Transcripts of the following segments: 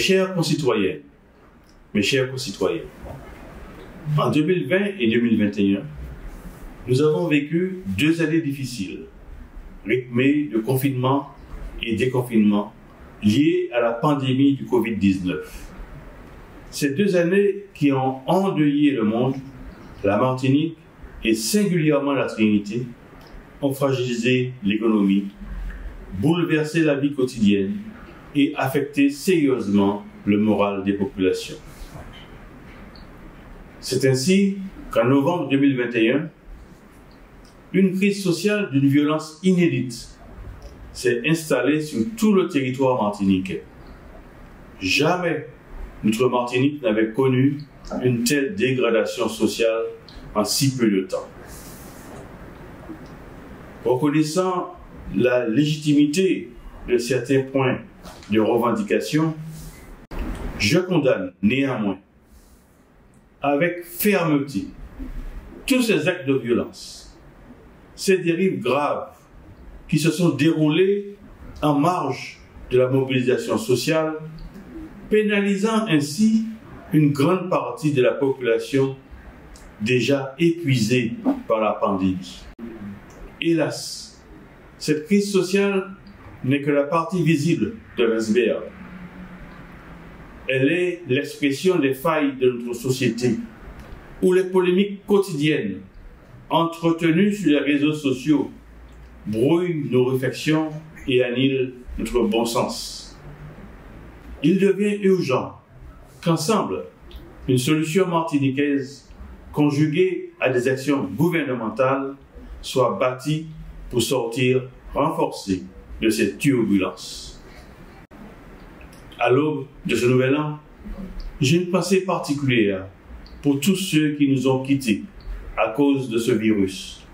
chers concitoyens, mes chers concitoyens, en 2020 et 2021, nous avons vécu 2 années difficiles, rythmées de confinement et déconfinement liées à la pandémie du Covid-19. Ces 2 années qui ont endeuillé le monde, la Martinique et singulièrement la Trinité, ont fragilisé l'économie, bouleversé la vie quotidienne et affecté sérieusement le moral des populations. C'est ainsi qu'en novembre 2021, une crise sociale d'une violence inédite s'est installée sur tout le territoire martiniquais. Jamais notre Martinique n'avait connu une telle dégradation sociale en si peu de temps. Reconnaissant la légitimité de certains points de revendication, je condamne néanmoins avec fermeté tous ces actes de violence, ces dérives graves qui se sont déroulées en marge de la mobilisation sociale, pénalisant ainsi une grande partie de la population déjà épuisée par la pandémie. Hélas, cette crise sociale n'est que la partie visible de l'iceberg. Elle est l'expression des failles de notre société, où les polémiques quotidiennes entretenues sur les réseaux sociaux brouillent nos réflexions et annihilent notre bon sens. Il devient urgent qu'ensemble, une solution martiniquaise conjuguée à des actions gouvernementales soit bâtie pour sortir renforcée de cette turbulence. À l'aube de ce nouvel an, j'ai une pensée particulière pour tous ceux qui nous ont quittés à cause de ce virus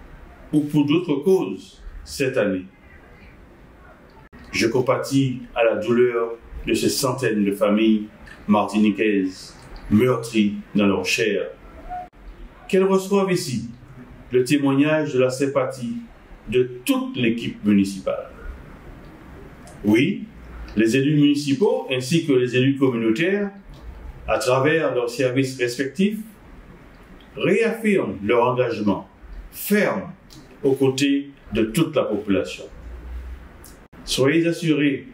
ou pour d'autres causes cette année. Je compatis à la douleur de ces centaines de familles martiniquaises meurtries dans leur chair. Qu'elles reçoivent ici le témoignage de la sympathie de toute l'équipe municipale. Oui, les élus municipaux ainsi que les élus communautaires, à travers leurs services respectifs, réaffirment leur engagement ferme aux côtés de toute la population. Soyez assurés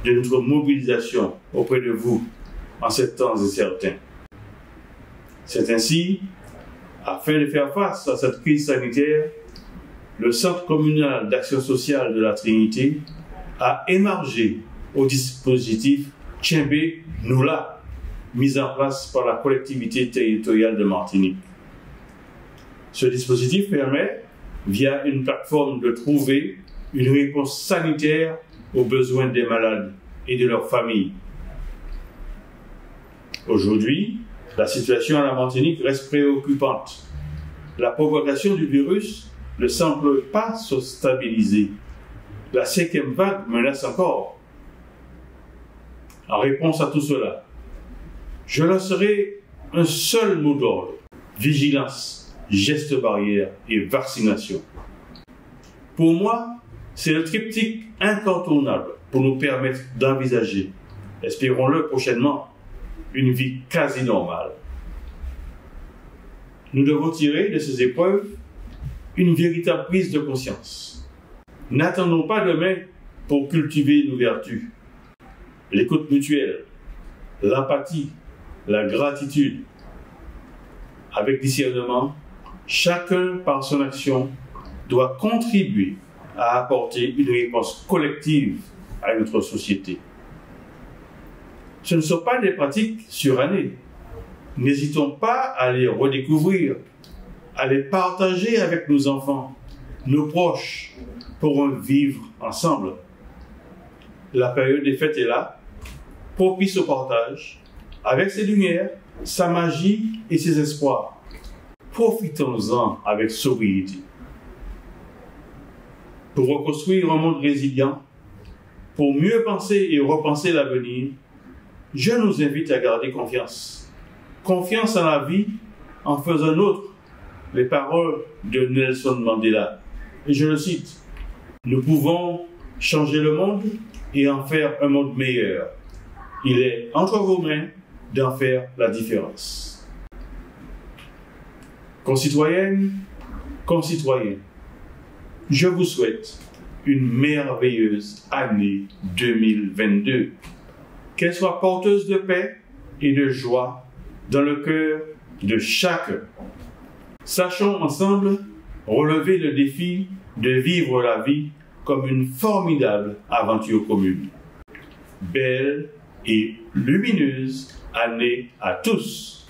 de notre mobilisation auprès de vous en ces temps incertains. C'est ainsi, afin de faire face à cette crise sanitaire, le Centre communal d'action sociale de la Trinité a émargé au dispositif Tchimbe Noula, mis en place par la collectivité territoriale de Martinique. Ce dispositif permet, via une plateforme, de trouver une réponse sanitaire aux besoins des malades et de leurs familles. Aujourd'hui, la situation à la Martinique reste préoccupante. La propagation du virus ne semble pas se stabiliser. La 5e vague menace encore. En réponse à tout cela, je lancerai un seul mot d'ordre: vigilance, gestes barrières et vaccination. Pour moi, c'est le triptyque incontournable pour nous permettre d'envisager, espérons-le prochainement, une vie quasi normale. Nous devons tirer de ces épreuves une véritable prise de conscience. N'attendons pas demain pour cultiver nos vertus. L'écoute mutuelle, l'empathie, la gratitude. Avec discernement, chacun par son action doit contribuer à apporter une réponse collective à notre société. Ce ne sont pas des pratiques surannées. N'hésitons pas à les redécouvrir, à les partager avec nos enfants, nos proches, pour un vivre ensemble. La période des fêtes est là, propice au partage, avec ses lumières, sa magie et ses espoirs. Profitons-en avec sobriété. Pour reconstruire un monde résilient, pour mieux penser et repenser l'avenir, je nous invite à garder confiance. Confiance en la vie en faisant nôtre les paroles de Nelson Mandela. Et je le cite: « Nous pouvons changer le monde et en faire un monde meilleur. Il est entre vos mains d'en faire la différence. Concitoyennes, concitoyens, je vous souhaite une merveilleuse année 2022. Qu'elle soit porteuse de paix et de joie dans le cœur de chacun. Sachons ensemble relever le défi de vivre la vie comme une formidable aventure commune. Belle et lumineuse année à tous.